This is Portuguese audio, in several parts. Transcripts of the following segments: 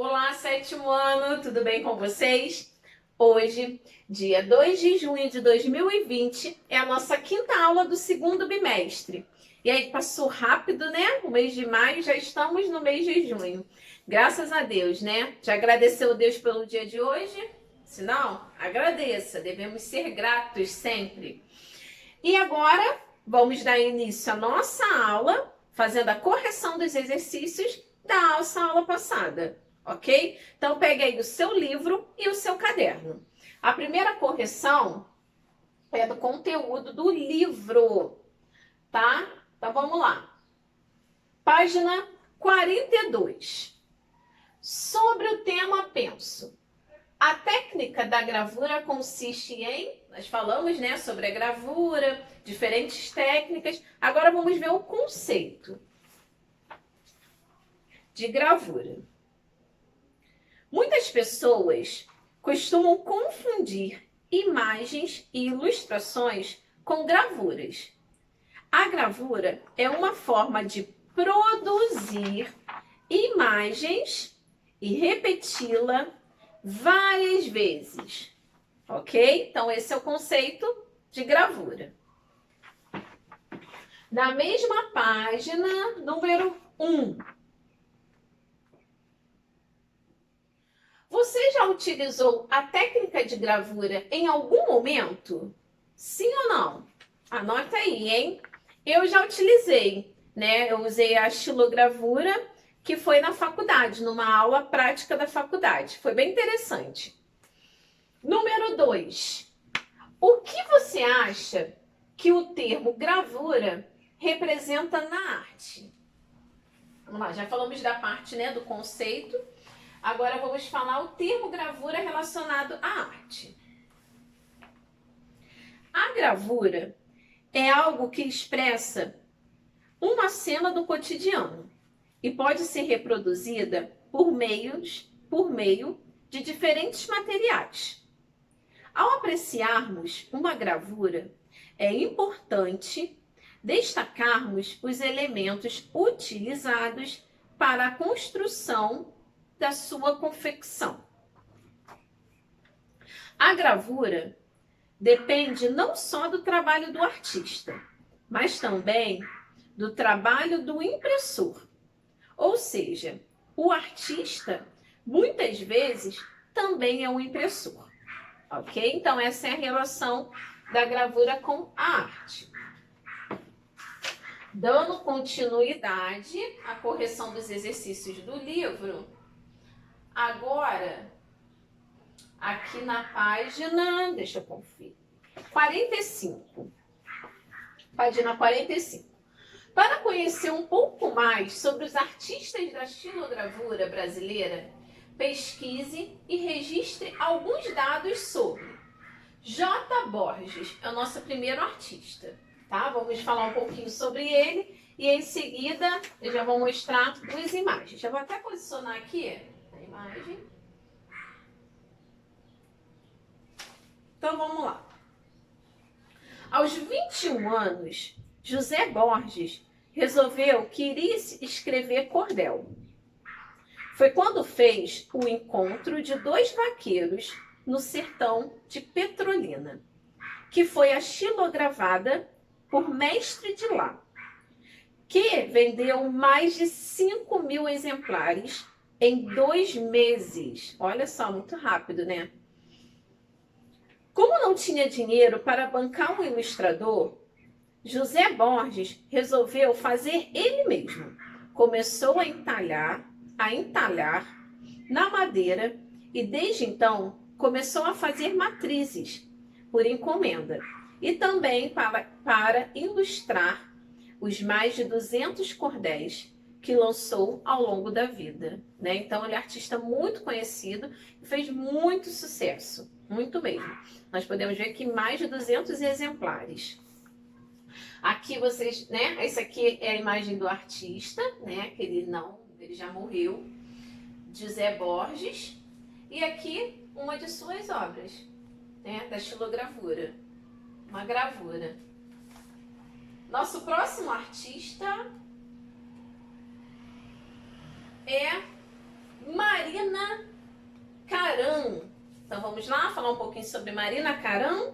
Olá, sétimo ano, tudo bem com vocês? Hoje, dia 2 de junho de 2020, é a nossa quinta aula do segundo bimestre. E aí, passou rápido, né? O mês de maio, já estamos no mês de junho. Graças a Deus, né? Já agradeceu a Deus pelo dia de hoje? Se não, agradeça, devemos ser gratos sempre. E agora, vamos dar início à nossa aula, fazendo a correção dos exercícios da nossa aula passada, ok? Então, pegue aí o seu livro e o seu caderno. A primeira correção é do conteúdo do livro, tá? Então, vamos lá. Página 42. Sobre o tema penso. A técnica da gravura consiste em... Nós falamos, né, sobre a gravura, diferentes técnicas. Agora vamos ver o conceito de gravura. Muitas pessoas costumam confundir imagens e ilustrações com gravuras. A gravura é uma forma de produzir imagens e repeti-la várias vezes, ok? Então, esse é o conceito de gravura. Na mesma página, número 1. Você já utilizou a técnica de gravura em algum momento? Sim ou não? Anota aí, hein? Eu já utilizei, né? Eu usei a estilogravura, que foi na faculdade, numa aula prática da faculdade. Foi bem interessante. Número 2. O que você acha que o termo gravura representa na arte? Vamos lá, já falamos da parte, né, do conceito. Agora vamos falar o termo gravura relacionado à arte. A gravura é algo que expressa uma cena do cotidiano e pode ser reproduzida por meio de diferentes materiais. Ao apreciarmos uma gravura, é importante destacarmos os elementos utilizados para a construção da sua confecção. A gravura depende não só do trabalho do artista, mas também do trabalho do impressor. Ou seja, o artista, muitas vezes, também é um impressor. Ok? Então, essa é a relação da gravura com a arte. Dando continuidade à correção dos exercícios do livro, agora, aqui na página, deixa eu conferir, 45. Página 45. Para conhecer um pouco mais sobre os artistas da estilogravura brasileira, pesquise e registre alguns dados sobre J. Borges, é o nosso primeiro artista, tá? Vamos falar um pouquinho sobre ele e em seguida eu já vou mostrar duas imagens. Já vou até posicionar aqui a imagem. Então vamos lá. Aos 21 anos, José Borges resolveu que iria escrever cordel. Foi quando fez o encontro de dois vaqueiros no sertão de Petrolina, que foi estilogravada por mestre de lá, que vendeu mais de 5.000 exemplares em 2 meses. Olha só, muito rápido, né? Como não tinha dinheiro para bancar um ilustrador, José Borges resolveu fazer ele mesmo. Começou a entalhar na madeira e desde então começou a fazer matrizes por encomenda e também para ilustrar os mais de 200 cordéis que lançou ao longo da vida, né? Então ele é um artista muito conhecido e fez muito sucesso, muito mesmo. Nós podemos ver que mais de 200 exemplares. Aqui vocês, né? Essa aqui é a imagem do artista, né? Que ele já morreu, José Borges. E aqui uma de suas obras, né? Da estilogravura, uma gravura. Nosso próximo artista é Marina Então vamos lá falar um pouquinho sobre Marina Karam.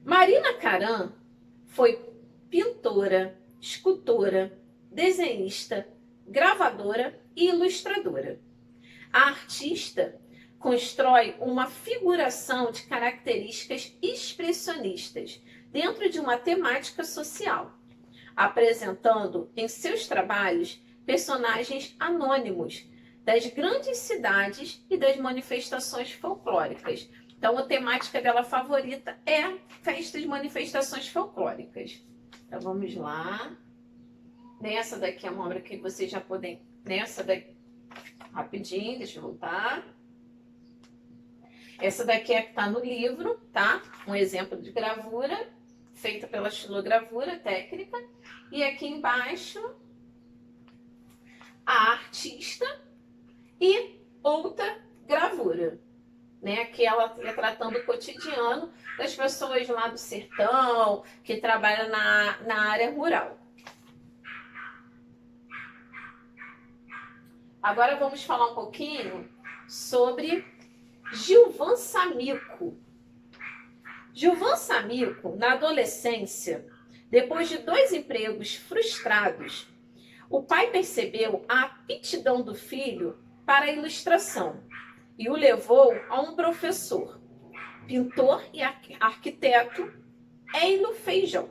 Marina Karam foi pintora, escultora, desenhista, gravadora e ilustradora. A artista constrói uma figuração de características expressionistas dentro de uma temática social, apresentando em seus trabalhos personagens anônimos das grandes cidades e das manifestações folclóricas. Então, a temática dela favorita é festas e manifestações folclóricas. Então, vamos lá. Nessa daqui é uma obra que vocês já podem... Nessa daqui... Rapidinho, deixa eu voltar. Essa daqui é que está no livro, tá? Um exemplo de gravura, feita pela estilogravura técnica. E aqui embaixo, a artista e outra gravura, né? Que ela retratando o cotidiano das pessoas lá do sertão, que trabalham na área rural. Agora vamos falar um pouquinho sobre Gilvan Samico. Gilvan Samico, na adolescência, depois de 2 empregos frustrados, o pai percebeu a aptidão do filho para a ilustração e o levou a um professor, pintor e arquiteto, Eilo Feijão.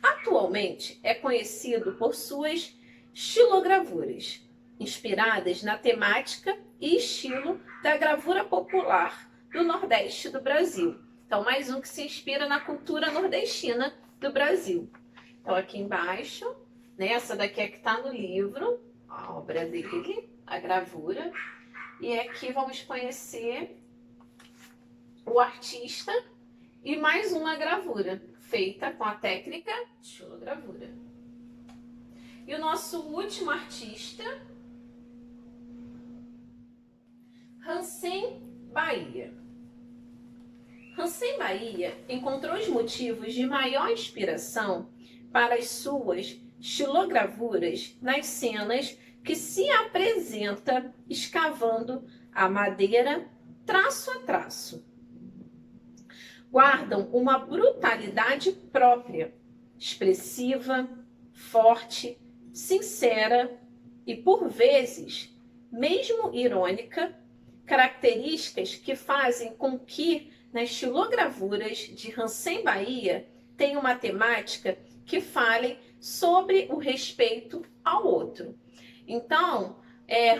Atualmente é conhecido por suas estilogravuras, inspiradas na temática e estilo da gravura popular do Nordeste do Brasil. Então, mais um que se inspira na cultura nordestina do Brasil. Então, aqui embaixo, né, essa daqui é que está no livro, a obra dele, a gravura. E aqui vamos conhecer o artista e mais uma gravura, feita com a técnica de estilogravura. E o nosso último artista, Hansen Bahia. Hansen Bahia encontrou os motivos de maior inspiração para as suas estilogravuras nas cenas que se apresenta escavando a madeira traço a traço. Guardam uma brutalidade própria, expressiva, forte, sincera e, por vezes, mesmo irônica, características que fazem com que nas estilogravuras de Hansen Bahia tenha uma temática que fale sobre o respeito ao outro. Então,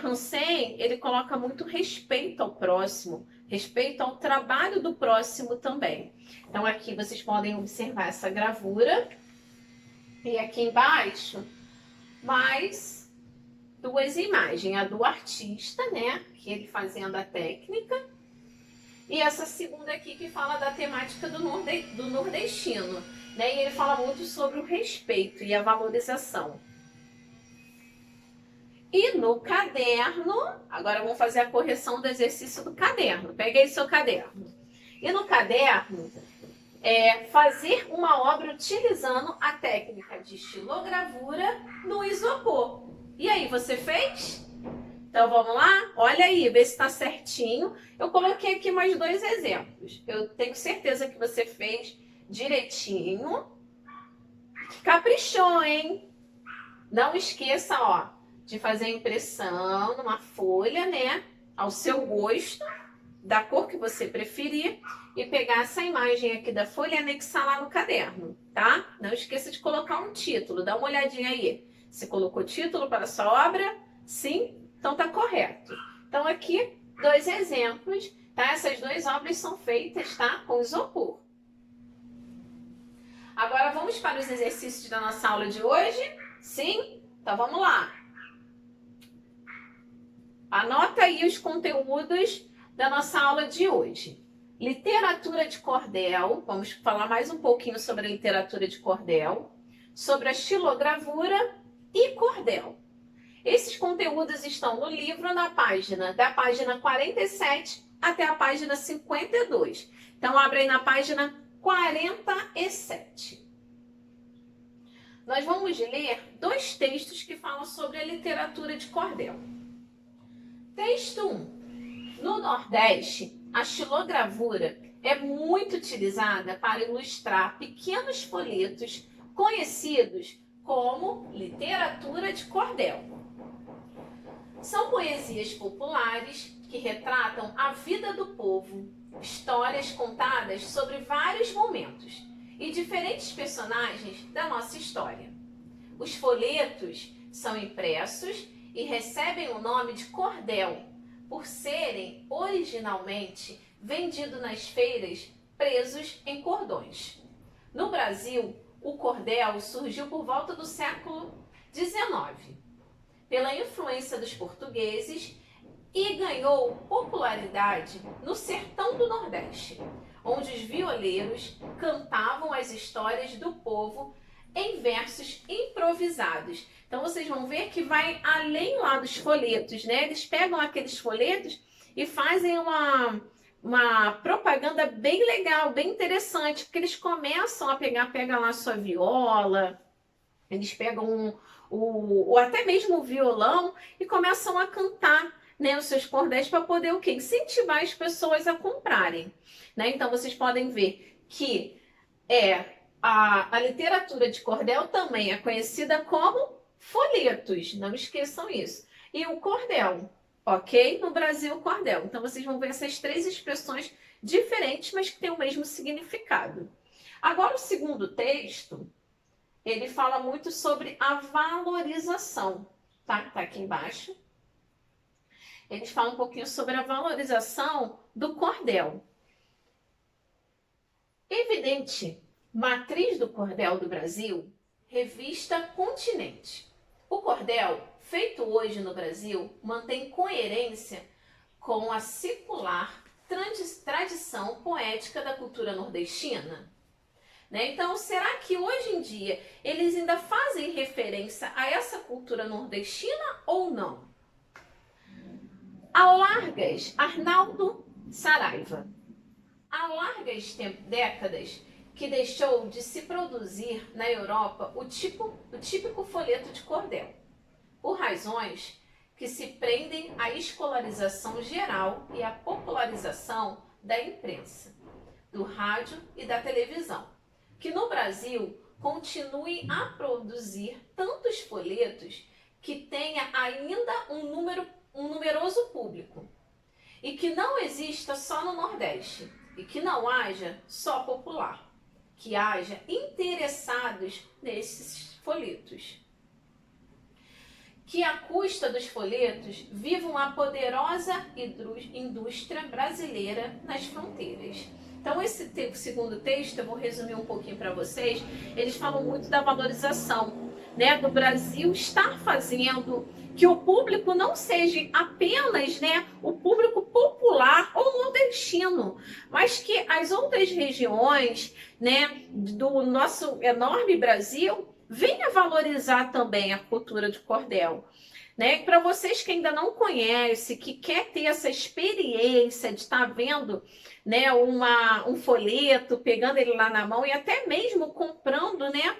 Hansen, ele coloca muito respeito ao próximo, respeito ao trabalho do próximo também. Então, aqui vocês podem observar essa gravura. E aqui embaixo, mais 2 imagens. A do artista, né? Que ele fazendo a técnica. E essa segunda aqui que fala da temática do nordestino. Né? E ele fala muito sobre o respeito e a valorização. E no caderno, agora vamos fazer a correção do exercício do caderno. Peguei seu caderno. E no caderno, fazer uma obra utilizando a técnica de estilogravura no isopor. E aí, você fez? Então vamos lá? Olha aí, vê se está certinho. Eu coloquei aqui mais 2 exemplos. Eu tenho certeza que você fez direitinho. Caprichou, hein? Não esqueça, ó, de fazer a impressão numa folha, né? Ao seu gosto, da cor que você preferir, e pegar essa imagem aqui da folha e anexar lá no caderno, tá? Não esqueça de colocar um título, dá uma olhadinha aí. Você colocou título para a sua obra? Sim? Então tá correto. Então aqui, 2 exemplos, tá? Essas 2 obras são feitas, tá? Com isopor. Agora vamos para os exercícios da nossa aula de hoje? Sim? Então vamos lá. Anota aí os conteúdos da nossa aula de hoje. Literatura de cordel, vamos falar mais um pouquinho sobre a literatura de cordel, sobre a estilogravura e cordel. Esses conteúdos estão no livro da página 47 até a página 52. Então, abre aí na página 47. Nós vamos ler 2 textos que falam sobre a literatura de cordel. Texto 1. No Nordeste, a xilogravura é muito utilizada para ilustrar pequenos folhetos conhecidos como literatura de cordel. São poesias populares que retratam a vida do povo, histórias contadas sobre vários momentos e diferentes personagens da nossa história. Os folhetos são impressos e recebem o nome de cordel, por serem originalmente vendidos nas feiras presos em cordões. No Brasil, o cordel surgiu por volta do século XIX, pela influência dos portugueses, e ganhou popularidade no sertão do Nordeste, onde os violeiros cantavam as histórias do povo em versos improvisados. Então vocês vão ver que vai além lá dos folhetos, né? Eles pegam aqueles folhetos e fazem uma propaganda bem legal, bem interessante, porque eles começam a pega lá a sua viola, eles pegam ou até mesmo o violão e começam a cantar, né, os seus cordéis para poder o quê? Incentivar as pessoas a comprarem, né? Então vocês podem ver que a literatura de cordel também é conhecida como folhetos, não esqueçam isso. E o cordel, ok? No Brasil, o cordel. Então vocês vão ver essas três expressões diferentes, mas que têm o mesmo significado. Agora, o segundo texto, ele fala muito sobre a valorização, tá? Tá aqui embaixo. Eles falam um pouquinho sobre a valorização do cordel. Evidente, matriz do cordel do Brasil, revista Continente. O cordel, feito hoje no Brasil, mantém coerência com a secular tradição poética da cultura nordestina. Né? Então, será que hoje em dia eles ainda fazem referência a essa cultura nordestina ou não? Há largas, Arnaldo Saraiva, há largas décadas que deixou de se produzir na Europa o típico folheto de cordel, por razões que se prendem à escolarização geral e à popularização da imprensa, do rádio e da televisão, que no Brasil continue a produzir tantos folhetos que tenha ainda um numeroso público, e que não exista só no Nordeste, e que não haja só popular, que haja interessados nesses folhetos. Que à custa dos folhetos viva a poderosa indústria brasileira nas fronteiras. Então, esse segundo texto, eu vou resumir um pouquinho para vocês, eles falam muito da valorização, né, do Brasil estar fazendo que o público não seja apenas, né, o público popular ou nordestino, mas que as outras regiões, né, do nosso enorme Brasil venha valorizar também a cultura de cordel. Né? Para vocês que ainda não conhecem, que quer ter essa experiência de estar vendo, né, um folheto, pegando ele lá na mão e até mesmo comprando, né,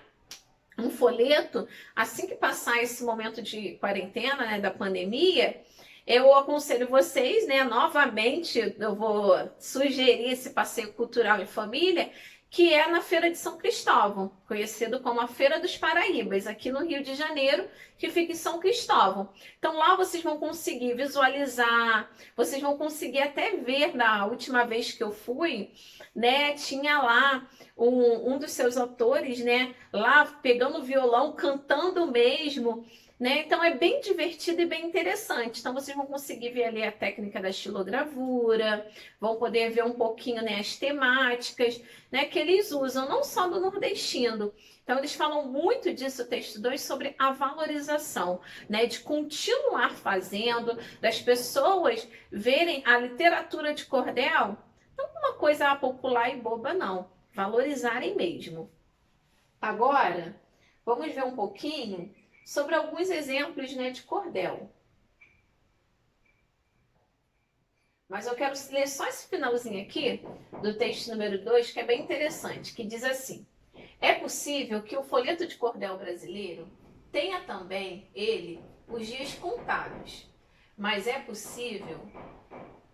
um folheto, assim que passar esse momento de quarentena, né, da pandemia, eu aconselho vocês, né, novamente, eu vou sugerir esse passeio cultural em família, que é na Feira de São Cristóvão, conhecido como a Feira dos Paraíbas, aqui no Rio de Janeiro, que fica em São Cristóvão. Então lá vocês vão conseguir visualizar, vocês vão conseguir até ver, na última vez que eu fui, né, tinha lá um dos seus autores, né, lá pegando o violão, cantando mesmo, né? Então é bem divertido e bem interessante. Então vocês vão conseguir ver ali a técnica da estilogravura, vão poder ver um pouquinho, né, as temáticas, né, que eles usam, não só do nordestino. Então eles falam muito disso, o texto 2, sobre a valorização, né, de continuar fazendo, das pessoas verem a literatura de cordel não uma coisa popular e boba, não. Valorizarem mesmo. Agora, vamos ver um pouquinho sobre alguns exemplos, né, de cordel. Mas eu quero ler só esse finalzinho aqui do texto número 2, que é bem interessante, que diz assim: é possível que o folheto de cordel brasileiro tenha também, ele, os dias contados, mas é possível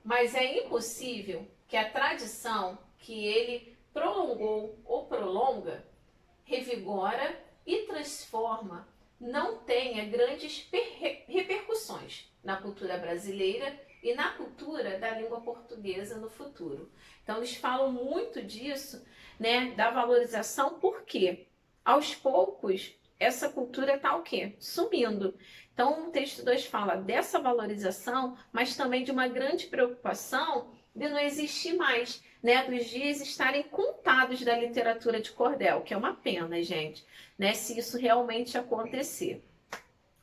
mas é impossível que a tradição que ele prolongou ou prolonga, revigora e transforma, não tenha grandes repercussões na cultura brasileira e na cultura da língua portuguesa no futuro. Então eles falam muito disso, né, da valorização, porque aos poucos essa cultura está o quê? Sumindo. Então o texto 2 fala dessa valorização, mas também de uma grande preocupação de não existir mais, né, dos dias estarem contados da literatura de cordel, que é uma pena, gente, né, se isso realmente acontecer.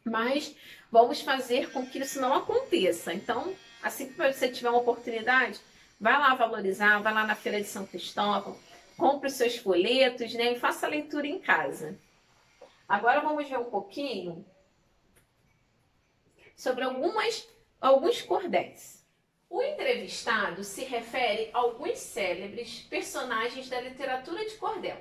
Mas vamos fazer com que isso não aconteça. Então, assim que você tiver uma oportunidade, vai lá valorizar, vai lá na Feira de São Cristóvão, compre os seus folhetos, né, e faça a leitura em casa. Agora vamos ver um pouquinho sobre alguns cordéis. O entrevistado se refere a alguns célebres personagens da literatura de cordel.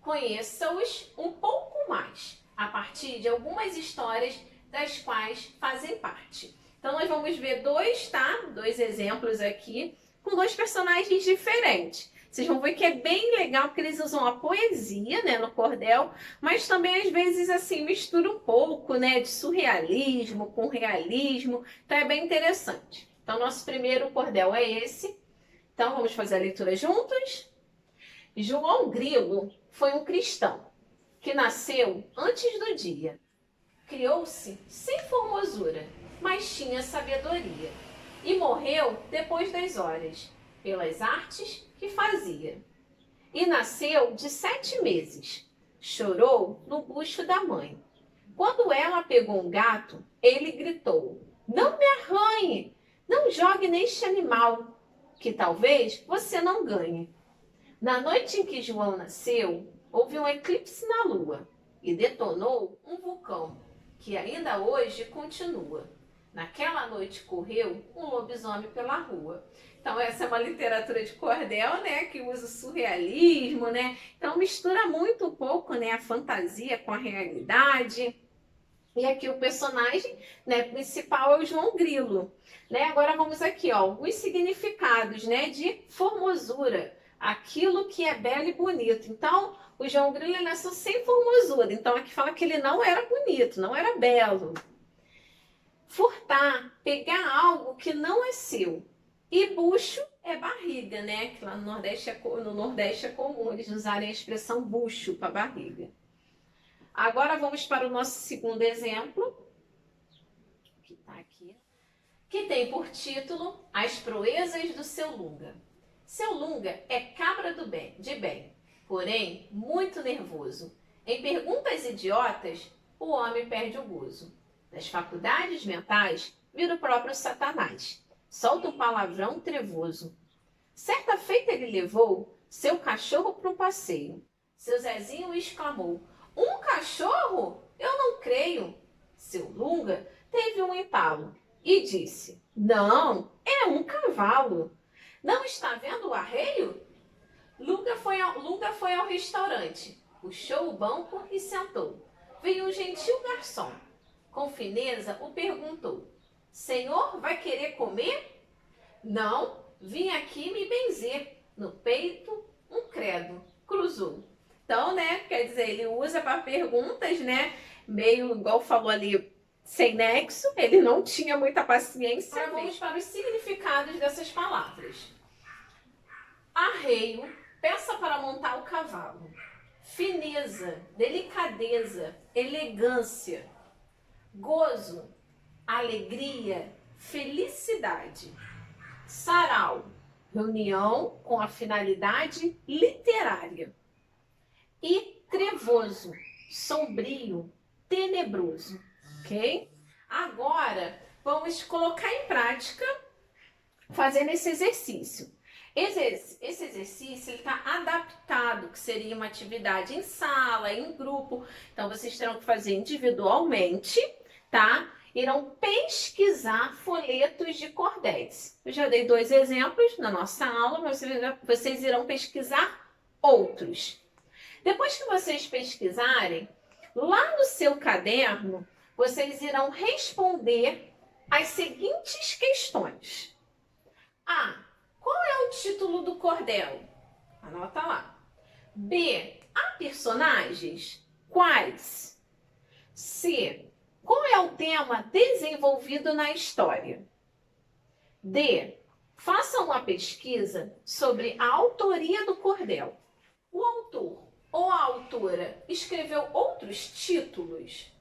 Conheça-os um pouco mais, a partir de algumas histórias das quais fazem parte. Então nós vamos ver dois exemplos aqui, com dois personagens diferentes. Vocês vão ver que é bem legal, porque eles usam a poesia, né, no cordel, mas também às vezes assim mistura um pouco, né, de surrealismo com realismo. Então é bem interessante. Então nosso primeiro cordel é esse. Então vamos fazer a leitura juntos. João Grilo foi um cristão que nasceu antes do dia. Criou-se sem formosura, mas tinha sabedoria. E morreu depois das horas, pelas artes que fazia. E nasceu de 7 meses. Chorou no bucho da mãe. Quando ela pegou um gato, ele gritou: "Não me arranhe! Não jogue neste animal, que talvez você não ganhe." Na noite em que João nasceu, houve um eclipse na lua e detonou um vulcão, que ainda hoje continua. Naquela noite correu um lobisomem pela rua. Então essa é uma literatura de cordel, né, que usa o surrealismo, né? Então mistura muito um pouco, né, a fantasia com a realidade. E aqui o personagem, né, principal é o João Grilo, né? Agora vamos aqui, ó, os significados, né, de formosura, aquilo que é belo e bonito. Então o João Grilo ele nasceu sem formosura. Então aqui fala que ele não era bonito, não era belo. Furtar, pegar algo que não é seu. E bucho é barriga, né? Que lá no Nordeste é comum eles usarem a expressão bucho para barriga. Agora vamos para o nosso segundo exemplo, que está aqui, que tem por título As Proezas do Seu Lunga. Seu Lunga é cabra de bem, porém muito nervoso. Em perguntas idiotas, o homem perde o gozo. Das faculdades mentais, vira o próprio Satanás. Solta um palavrão trevoso. Certa feita ele levou seu cachorro para um passeio. Seu Zezinho exclamou: "Um cachorro? Eu não creio." Seu Lunga teve um entalo e disse: "Não, é um cavalo. Não está vendo o arreio?" Lunga foi ao restaurante, puxou o banco e sentou. Veio um gentil garçom. Com fineza o perguntou: "Senhor, vai querer comer?" "Não, vim aqui me benzer." No peito, um credo cruzou. Então, né, quer dizer, ele usa para perguntas, né, meio igual falou ali, sem nexo, ele não tinha muita paciência. Agora vamos para os significados dessas palavras. Arreio, peça para montar o cavalo. Fineza, delicadeza, elegância. Gozo, alegria, felicidade. Sarau, reunião com a finalidade literária. E trevoso, sombrio, tenebroso, ok? Agora, vamos colocar em prática fazendo esse exercício. Esse exercício está adaptado, que seria uma atividade em sala, em grupo. Então, vocês terão que fazer individualmente, tá? Irão pesquisar folhetos de cordéis. Eu já dei 2 exemplos na nossa aula, mas vocês irão pesquisar outros. Depois que vocês pesquisarem, lá no seu caderno, vocês irão responder as seguintes questões. A. Qual é o título do cordel? Anota lá. B. Há personagens? Quais? C. Qual é o tema desenvolvido na história? D. Faça uma pesquisa sobre a autoria do cordel. O autor ou a autora escreveu outros títulos?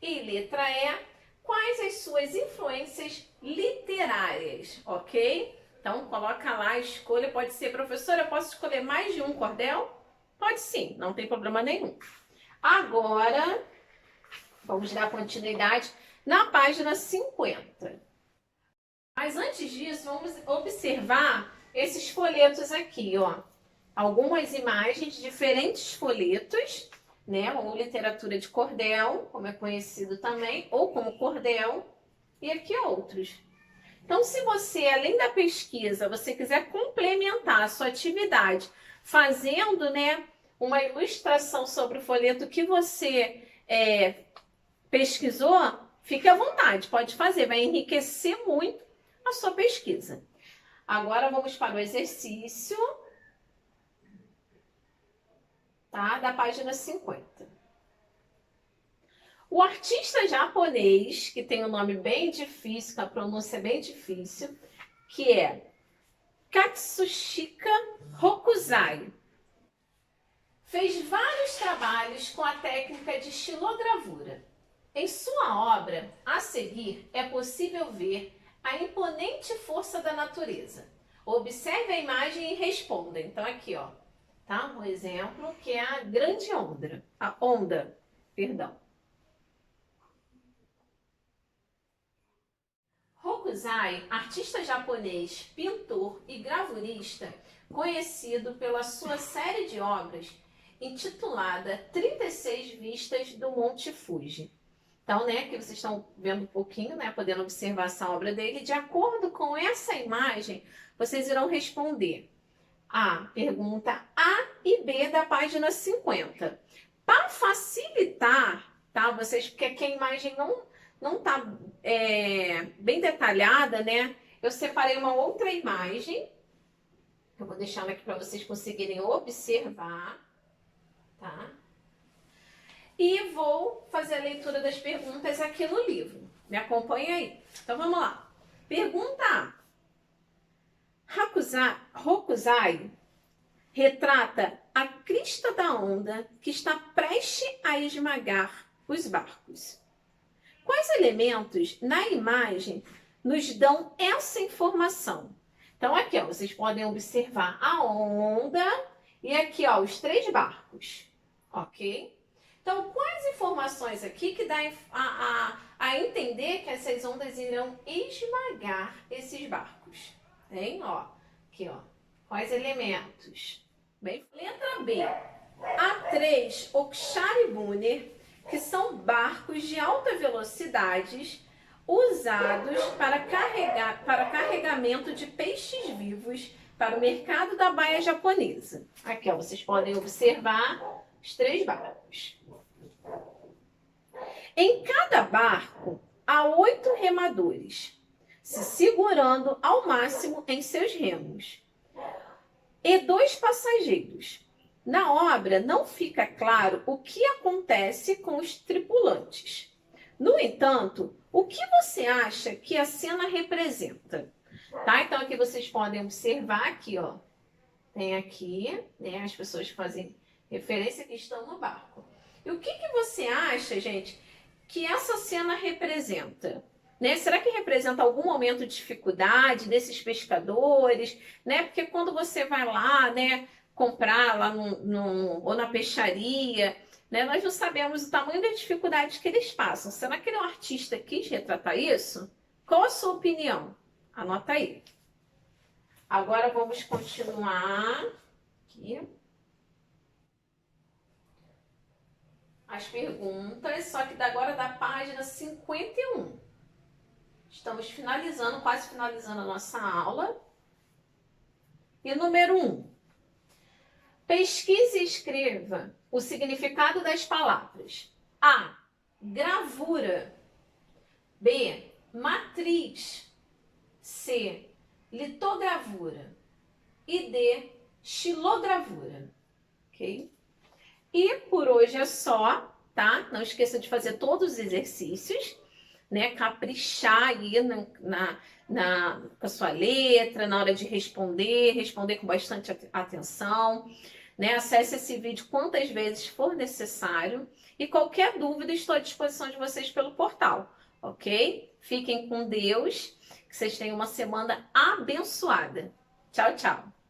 E letra E. Quais as suas influências literárias? Ok? Então, coloca lá a escolha. Pode ser, professora, eu posso escolher mais de um cordel? Pode sim, não tem problema nenhum. Agora, vamos dar continuidade na página 50. Mas antes disso, vamos observar esses folhetos aqui, ó. Algumas imagens de diferentes folhetos, né? Ou literatura de cordel, como é conhecido também, ou como cordel, e aqui outros. Então, se você, além da pesquisa, você quiser complementar a sua atividade fazendo, né, uma ilustração sobre o folheto que você pesquisou, fique à vontade, pode fazer, vai enriquecer muito a sua pesquisa. Agora vamos para o exercício, tá, da página 50. O artista japonês, que tem um nome bem difícil, que a pronúncia é bem difícil, que é Katsushika Hokusai, fez vários trabalhos com a técnica de xilogravura. Em sua obra, a seguir, é possível ver a imponente força da natureza. Observe a imagem e responda. Então, aqui, ó, tá? Um exemplo que é a grande onda. A onda, perdão. Hokusai, artista japonês, pintor e gravurista, conhecido pela sua série de obras intitulada 36 Vistas do Monte Fuji. Então, né, que vocês estão vendo um pouquinho, né, podendo observar essa obra dele. De acordo com essa imagem, vocês irão responder a pergunta A e B da página 50. Para facilitar, tá, vocês, porque aqui a imagem não está bem detalhada, né? Eu separei uma outra imagem, eu vou deixar aqui para vocês conseguirem observar, tá? E vou fazer a leitura das perguntas aqui no livro. Me acompanha aí. Então vamos lá. Pergunta A. Hokusai retrata a crista da onda que está prestes a esmagar os barcos. Quais elementos na imagem nos dão essa informação? Então, aqui, ó, vocês podem observar a onda e aqui, ó, os 3 barcos, ok? Então, quais informações aqui que dá a entender que essas ondas irão esmagar esses barcos? Hein? Ó, aqui, ó, quais elementos? Bem, letra B. Há 3 Oksharibunner, que são barcos de alta velocidade usados para carregamento de peixes vivos para o mercado da baía japonesa. Aqui, ó, vocês podem observar os 3 barcos. Em cada barco há 8 remadores, se segurando ao máximo em seus remos, e 2 passageiros. Na obra não fica claro o que acontece com os tripulantes. No entanto, o que você acha que a cena representa? Tá? Então aqui vocês podem observar aqui, ó. Tem aqui, né, as pessoas que fazem referência que estão no barco. E o que você acha, gente, que essa cena representa? Né? Será que representa algum momento de dificuldade desses pescadores? Né? Porque quando você vai lá, né, comprar lá ou na peixaria, né, nós não sabemos o tamanho da dificuldade que eles passam. Será que ele é um artista que quis retratar isso? Qual a sua opinião? Anota aí. Agora vamos continuar aqui as perguntas, só que agora da página 51. Estamos finalizando, quase finalizando a nossa aula. E número 1. Pesquise e escreva o significado das palavras. A. Gravura. B. matriz. C, litogravura. E D, xilogravura. Ok? E por hoje é só, tá? Não esqueça de fazer todos os exercícios, né? Caprichar aí com a sua letra, na hora de responder com bastante atenção, né? Acesse esse vídeo quantas vezes for necessário e qualquer dúvida estou à disposição de vocês pelo portal, ok? Fiquem com Deus, que vocês tenham uma semana abençoada. Tchau, tchau!